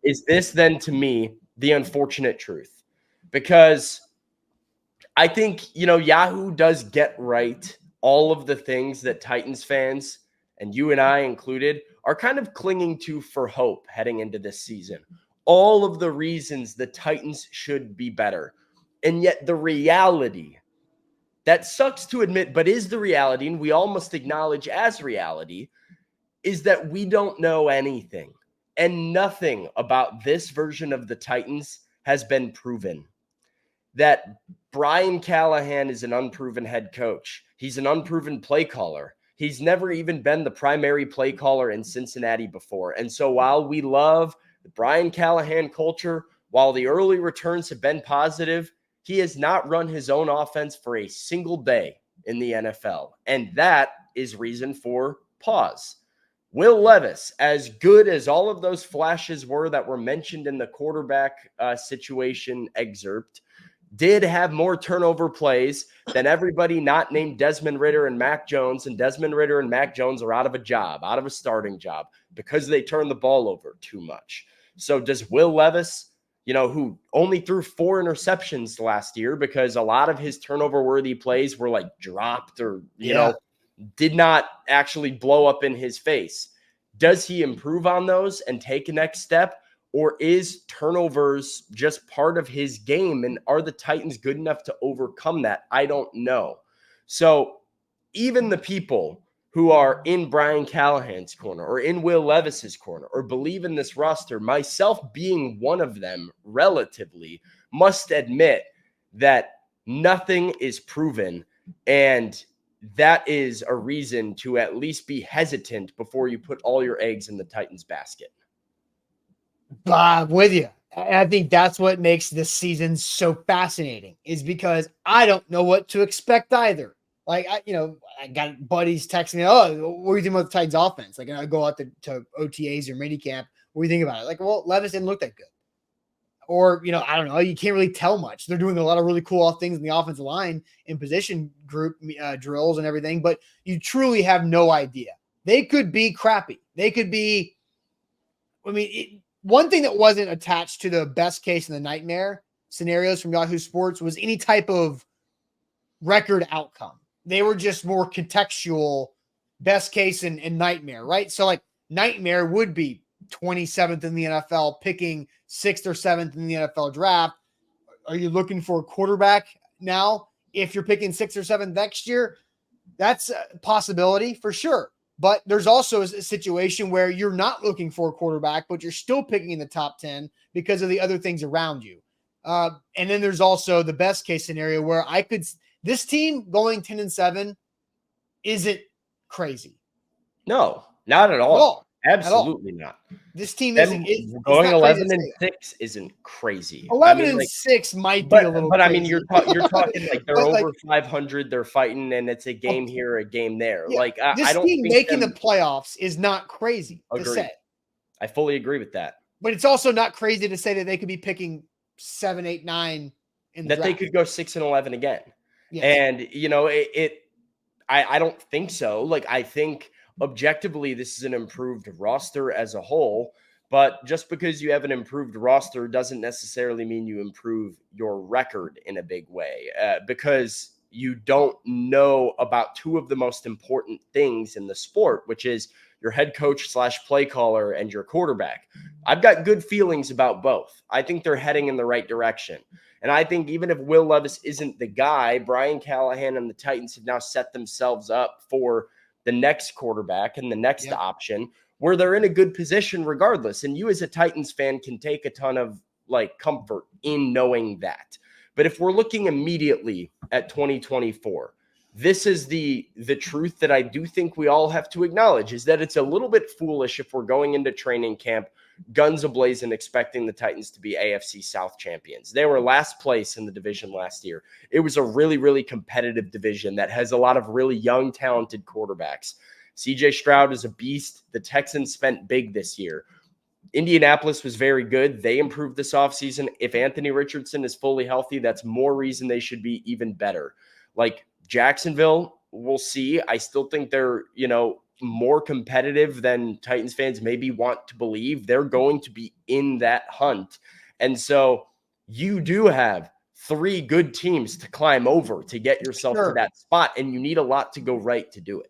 is this then to me the unfortunate truth? Because I think, Yahoo does get right all of the things that Titans fans, and you and I included, are kind of clinging to for hope heading into this season. All of the reasons the Titans should be better. And yet the reality that sucks to admit, but is the reality, and we all must acknowledge as reality, is that we don't know anything. And nothing about this version of the Titans has been proven. That Brian Callahan is an unproven head coach. He's an unproven play caller. He's never even been the primary play caller in Cincinnati before. And so while we love the Brian Callahan culture, while the early returns have been positive, he has not run his own offense for a single day in the NFL. And that is reason for pause. Will Levis, as good as all of those flashes were that were mentioned in the quarterback situation excerpt, did have more turnover plays than everybody not named Desmond Ridder and Mac Jones. And Desmond Ridder and Mac Jones are out of a starting job, because they turn the ball over too much. So does Will Levis, who only threw 4 interceptions last year because a lot of his turnover-worthy plays were like dropped or, did not actually blow up in his face. Does he improve on those and take a next step? Or is turnovers just part of his game? And are the Titans good enough to overcome that? I don't know. So even the people who are in Brian Callahan's corner or in Will Levis's corner or believe in this roster, myself being one of them relatively, must admit that nothing is proven. And that is a reason to at least be hesitant before you put all your eggs in the Titans basket. I'm with you. I think that's what makes this season so fascinating, is because I don't know what to expect either. Like, I got buddies texting me, oh, what do you think about the Titans offense? Like, I go out to OTAs or minicamp. What do you think about it? Like, well, Levis didn't look that good. Or, I don't know. You can't really tell much. They're doing a lot of really cool things in the offensive line in position group drills and everything, but you truly have no idea. They could be crappy. They could be, one thing that wasn't attached to the best case and the nightmare scenarios from Yahoo Sports was any type of record outcome. They were just more contextual, best case and nightmare, right? So like nightmare would be 27th in the NFL, picking 6th or 7th in the NFL draft. Are you looking for a quarterback now? If you're picking 6th or 7th next year, that's a possibility for sure. But there's also a situation where you're not looking for a quarterback, but you're still picking in the top 10 because of the other things around you. And then there's also the best case scenario where this team going 10-7 isn't crazy. No, not at all. Absolutely not. This team isn't going 11-6 isn't crazy. 11-6 might be a little. But crazy. I mean, you're talking like they're over 500. They're fighting, and it's a game here, a game there. Yeah, like I don't think making the playoffs is not crazy to say. I fully agree with that. But it's also not crazy to say that they could be picking 7, 8, 9 in the draft. They could go 6-11 again. Yes. And I don't think so. Like, I think objectively, this is an improved roster as a whole, but just because you have an improved roster doesn't necessarily mean you improve your record in a big way, because you don't know about 2 of the most important things in the sport, which is your head coach / play caller and your quarterback. I've got good feelings about both. I think they're heading in the right direction. And I think even if Will Levis isn't the guy, Brian Callahan and the Titans have now set themselves up for the next quarterback and the next option where they're in a good position regardless. And you as a Titans fan can take a ton of comfort in knowing that. But if we're looking immediately at 2024, this is the truth that I do think we all have to acknowledge, is that it's a little bit foolish if we're going into training camp guns ablazing expecting the Titans to be AFC South champions. They were last place in the division last year. It was a really, really competitive division that has a lot of really young, talented quarterbacks. CJ Stroud is a beast. The Texans spent big this year. Indianapolis was very good. They improved this offseason. If Anthony Richardson is fully healthy, that's more reason they should be even better. Like Jacksonville, we'll see. I still think they're, more competitive than Titans fans maybe want to believe. They're going to be in that hunt. And so you do have 3 good teams to climb over to get yourself to that spot, and you need a lot to go right to do it.